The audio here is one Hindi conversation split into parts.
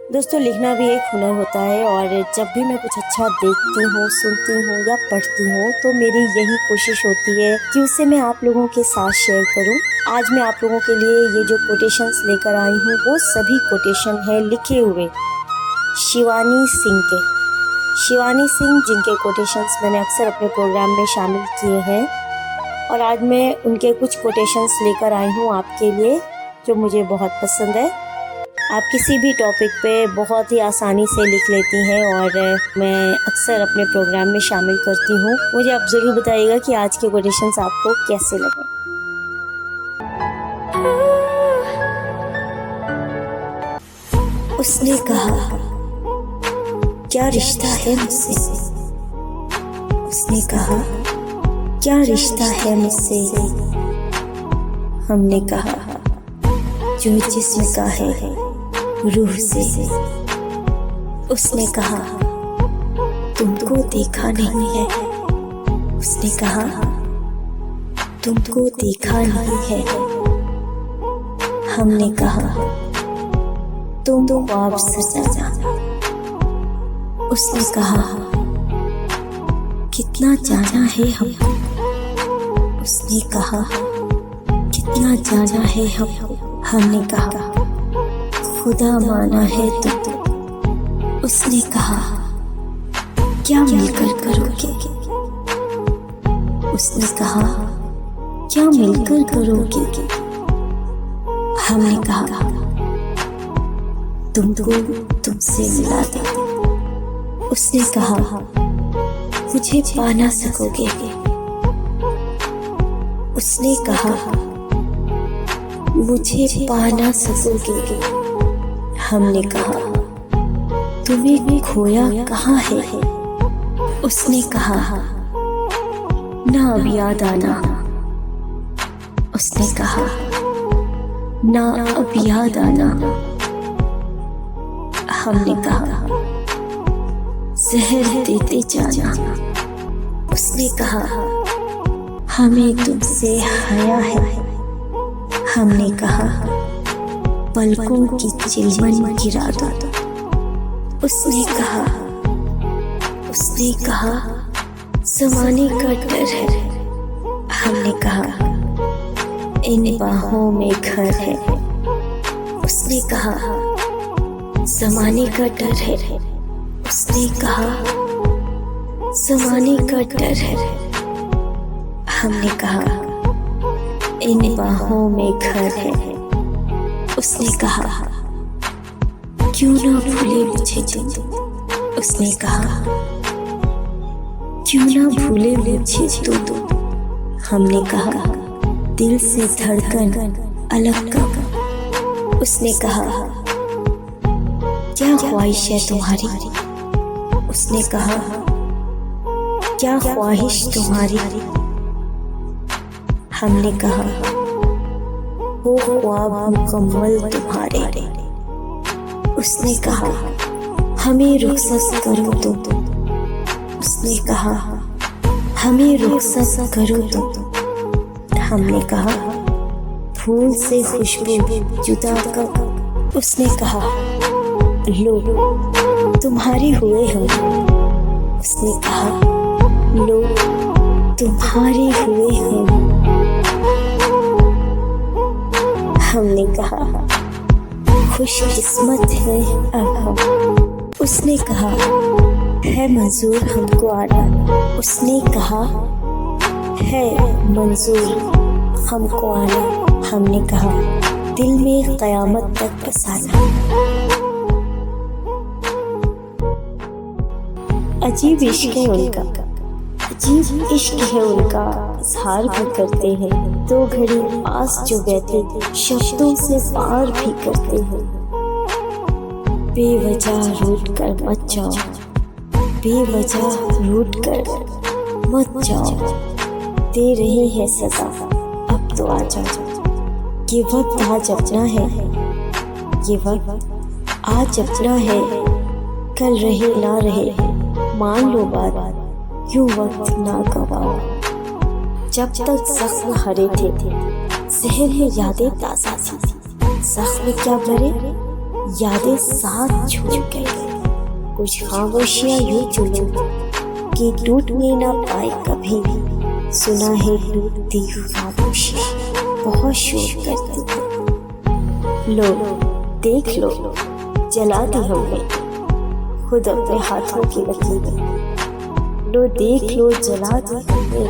दोस्तों, लिखना भी एक हुनर होता है और जब भी मैं कुछ अच्छा देखती हूँ, सुनती हूँ या पढ़ती हूँ तो मेरी यही कोशिश होती है कि उसे मैं आप लोगों के साथ शेयर करूँ। आज मैं आप लोगों के लिए ये जो कोटेशंस लेकर आई हूँ वो सभी कोटेशन है लिखे हुए शिवानी सिंह के। शिवानी सिंह जिनके कोटेशंस मैंने अक्सर अपने प्रोग्राम में शामिल किए हैं और आज मैं उनके कुछ कोटेशंस लेकर आई हूँ आपके लिए जो मुझे बहुत पसंद है। आप किसी भी टॉपिक पे बहुत ही आसानी से लिख लेती हैं और मैं अक्सर अपने प्रोग्राम में शामिल करती हूँ। मुझे आप ज़रूर बताइएगा कि आज के कोटेशंस आपको कैसे लगे। उसने कहा, क्या रिश्ता है मुझसे? उसने कहा, क्या रिश्ता है मुझसे? हमने कहा, जो जिस्म का है रूह से। उसने कहा, तुमको देखा नहीं है। उसने कहा, तुमको देखा नहीं है। हमने कहा, तुम ख्वाब सजाना। उसने कहा, कितना जाना है हमको। उसने कहा, कितना जाना है हमको। हमने कहा, खुदा माना है तुम। उसने कहा, क्या मिलकर करोगे? उसने कहा, क्या मिलकर करोगे? हमने कहा, तुमको तुमसे मिला दे। उसने कहा, मुझे पा ना सकोगे। उसने कहा, मुझे पा ना सकोगे। हमने कहा, तुम्हें भी खोया कहाँ है? उसने कहा, ना अब याद आना। उसने कहा, ना अब याद आना। हमने कहा, जहर देते जाना। उसने कहा, हमें तुमसे हया है। हमने कहा, पलकों की चिलमन गिरा दो। उसने कहा, ज़माने का डर है। हमने कहा, इन बाहों में घर है। उसने कहा, ज़माने का डर है। उसने कहा, ज़माने का डर है। हमने कहा, इन बाहों में घर है। उसने कहा, क्यों ना भूले मुझे तुम। उसने कहा, क्यों ना भूले मुझे तुम। हमने कहा, दिल से धड़कन अलग कर। उसने कहा, क्या ख्वाहिश है तुम्हारी? उसने कहा, क्या ख्वाहिश तुम्हारी? हमने कहा, वो ख्वाब मुकम्मल तुम्हारे। उसने कहा, हमें रुखसत करो तो। उसने कहा, हमें रुखसत करो तो। हमने कहा, फूल से खुशबू जुदा कर। उसने कहा, लो तुम्हारे हुए हम। उसने कहा, लो तुम्हारे हुए हम। हमने कहा, खुशकिस्मत है अब हम। उसने कहा, है मंजूर हमको आना। उसने कहा, है मंजूर हमको आना। हमने कहा, दिल में क़यामत तक बसाना। अजीब इश्क है उनका, अजीब इश्क है उनका, इज़हार भी करते हैं। दो घड़ी पास जो बैठे शब्दों से पार भी करते हैं। बेवजह रूठ कर मत जाओ, बेवजह रूठ कर मत जाओ। दे रही है सजा, अब तो आ जाओ। ये वक्त आज अपना है, ये वक्त आज अपना है। कल रहे ना रहे, मान लो बात, यूं वक्त ना गवाओ। जब तक जख्म हरे थे, जहन में यादें ताज़ा थी। जख्म क्या भरे, यादें साथ छूट गई। कुछ खामोशियां यूं चुनी कि टूट नहीं ना पाए कभी भी। सुना है टूटती खामोशी बहुत शोर करती है। लो देख लो जला दी हमने खुद अपने हाथों की लकीरें। लो देख लो जला दी हमने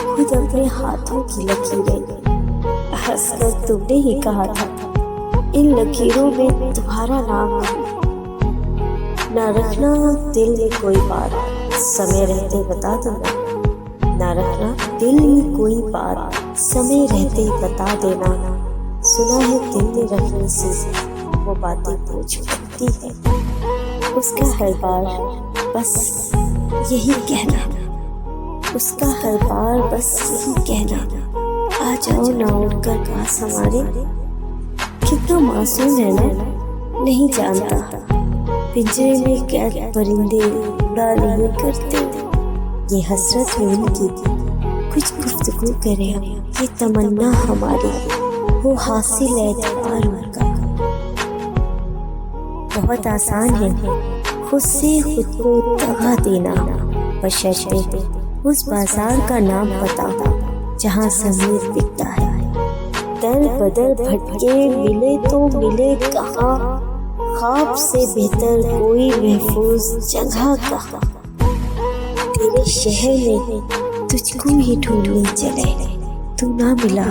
खुद अपने हाथों की लकीरें। हंसकर तुमने ही कहा था इन लकीरों में तुम्हारा नाम है। ना रखना दिल में कोई बात समय रहते बता देना। ना रखना दिल में कोई बात समय रहते बता देना। सुना है दिल में रखने से वो बातें बोझ बनती है। उसका हर बार बस यही कहना, उसका हर बार बस यही कहना, आ जाओ ना उड़कर पास हमारे। कितना मासूम है ना नहीं जानता, पिंजरे में कैद परिंदे उड़ा नहीं करते। ये हसरत है उनकी कुछ गुफ्तगू करे, ये तमन्ना हमारी वो हासिल एतबार उनका। बहुत आसान है खुद से खुद को दगा देना, बशर्ते उस बाजार का नाम पता जहाँ ज़मीर बिकता है। दर बदर भटके मिले तो मिले कहाँ, ख्वाब से बेहतर कोई महफूज जगह कहाँ। तेरे शहर में तुझको ही ढूंढने चले, तू ना मिला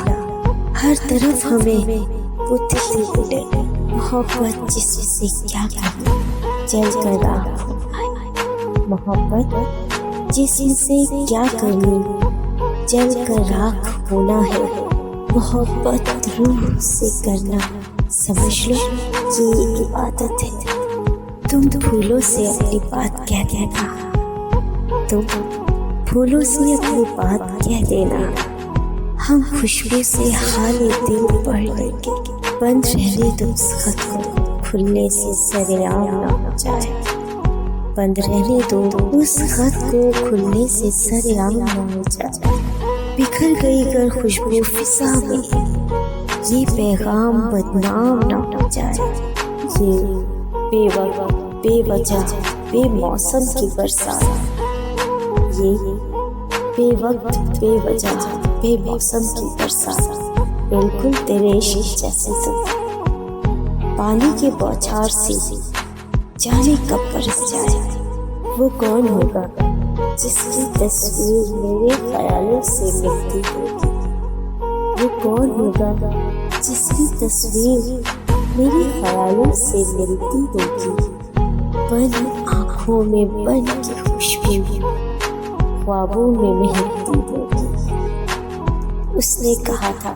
हर तरफ हमें वो दिल मिले। मोहब्बत जिससे क्या करना जल कर राख होना है। मोहब्बत जिससे क्या करनी जल कर राख होना है। मोहब्बत रूह से करना समझ लो ये इबादत है। तुम फूलों से अपनी बात कह देना, तुम फूलों से अपनी बात कह देना। हम खुशबू से हाल दिल पढ़ लेंगे। बंद रहने दो उस खत को खुलने से सरेआम ना हो जाए। बंद रहने दो उस खत को खुलने से सरेआम ना हो जाए। बिखर गई कर खुशबू फिजा में, ये पैगाम बदनाम ना हो जाए। ये बेवक्त बेवजह बेमौसम की बरसात, ये बेवक्त बेवजह बेमौसम की बरसात बिल्कुल तेरे इश्क जैसे। तुम पानी के बौछार से जाने कब बरस जाए। वो कौन होगा जिसकी तस्वीर मेरे ख्यालों से मिलती होगी। वो कौन होगा जिसकी तस्वीर मेरे ख्यालों से मिलती होगी। बन आँखों में बन की खुशबू ख्वाबों में महकती होगी। उसने कहा था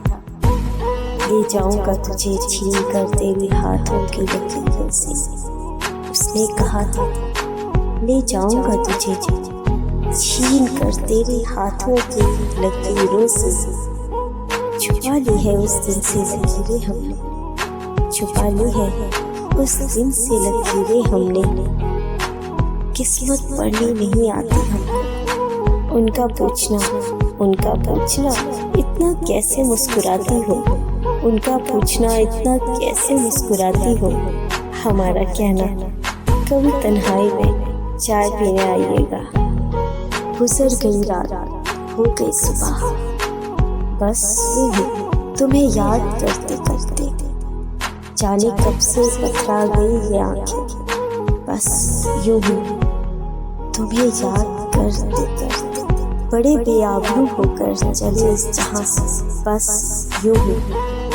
ले जाऊंगा तुझे छीन कर तेरे हाथों की लकीरों से। उसने कहा था ले जाऊंगा तुझे छीन कर तेरे हाथों की लकीरों से। छुपा ली है उस दिन से लकीरें हमने, छुपा ली है उस दिन से लकीरें हमने। किस्मत पढ़नी नहीं आती हमको, उनका पूछना इतना कैसे मुस्कुराती हो। उनका पूछना इतना कैसे मुस्कुराती हो। हमारा कहना कभी तन्हाई में चाय पीने आइएगा। गुजर गई रात हो गई सुबह, बस तुम्हें याद करते करते जाने कब से पथरा गई ये आंखें। बस यूं ही तुम्हें याद करते करते बड़े बेआबरू होकर चले इस जहां से। बस यूं ही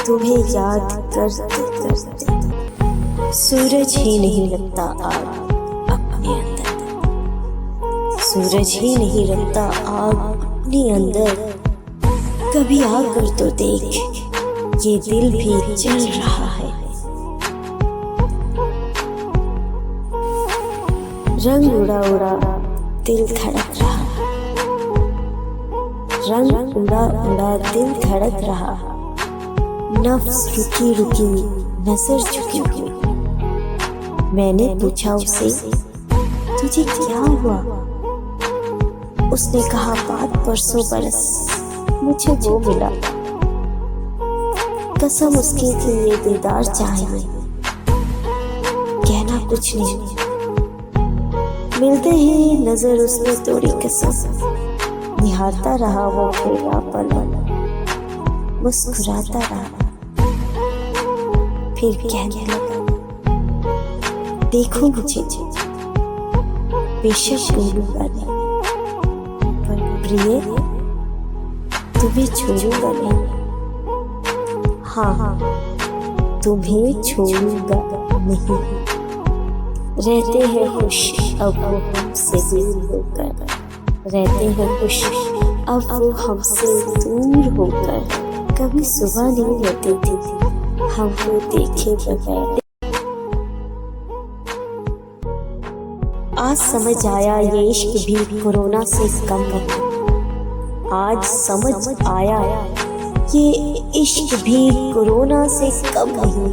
तुम्हें याद करते करते सूरज ही नहीं लगता आग अपने अंदर, सूरज ही नहीं लगता आग अपने अंदर। कभी आकर तो देख ये दिल भी जल रहा है। रंग उड़ा उड़ा दिल धड़क रहा, रंग उड़ा उड़ा दिल धड़क रहा। नफ्स रुकी रुकी नजर झुकी हुई। मैंने पूछा उसे तुझे क्या हुआ। उसने कहा बात परसों बरस मुझे वो मिला। कसम उसकी थी ये दीदार चाहिए, कुछ नहीं। मिलते ही नजर उसने तोड़ी कसम, निहारता रहा वो मेरा पल, मुस्कुराता रहा, फिर कहने लगा, देखो मुझे बेशक बोलूंगा नहीं, पर प्रिय तुम्हें छोड़ूंगा नहीं। हाँ, तुम्हें छोड़ूंगा नहीं। रहते हैं खुश अब वो हमसे दूर होकर, रहते हैं खुश अब वो हमसे दूर होकर। कभी सुबह नहीं रहती थी हमको देखे बगैर। आज समझ आया ये इश्क भी कोरोना से कम है। आज समझ आया ये इश्क भी कोरोना से कम नहीं।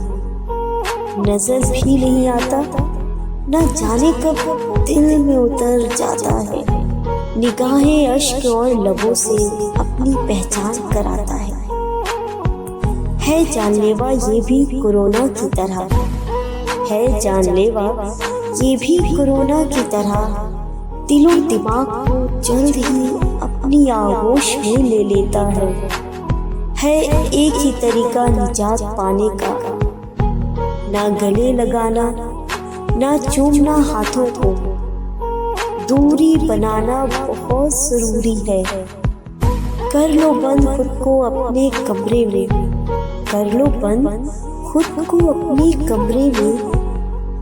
नजर भी नहीं आता, न जाने कब दिल में उतर जाता है। निगाहें अश्क और लबों से अपनी पहचान कराता है जानलेवा ये भी कोरोना की तरह, है जानलेवा ये भी कोरोना की तरह। दिलो दिमाग को जल्द ही अपनी आगोश में ले लेता है एक ही तरीका निजात पाने का, ना गले लगाना, ना चूमना हाथों को। दूरी बनाना बहुत जरूरी है। कर लो बंद खुद को अपने कमरे में, कर लो बंद खुद को अपने कमरे में।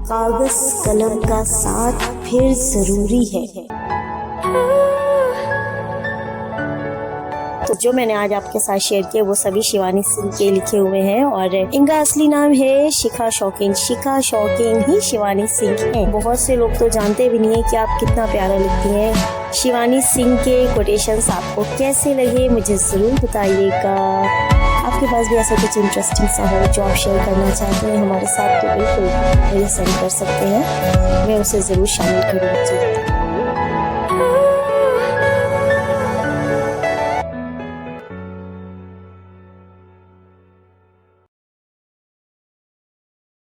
कागज कलम का साथ फिर जरूरी है। तो जो मैंने आज आपके साथ शेयर किए वो सभी शिवानी सिंह के लिखे हुए हैं और इनका असली नाम है शिखा शौकीन। शिखा शौकीन ही शिवानी सिंह है। बहुत से लोग तो जानते भी नहीं है कि आप कितना प्यारा लिखती हैं। शिवानी सिंह के कोटेशंस आपको कैसे लगे मुझे जरूर बताइएगा। आपके पास भी ऐसा कुछ इंटरेस्टिंग सा हो जो आप शेयर करना चाहते हैं हमारे साथ, तो बिल्कुल मुझे सेंड कर सकते हैं, मैं उसे ज़रूर शामिल करूँगी।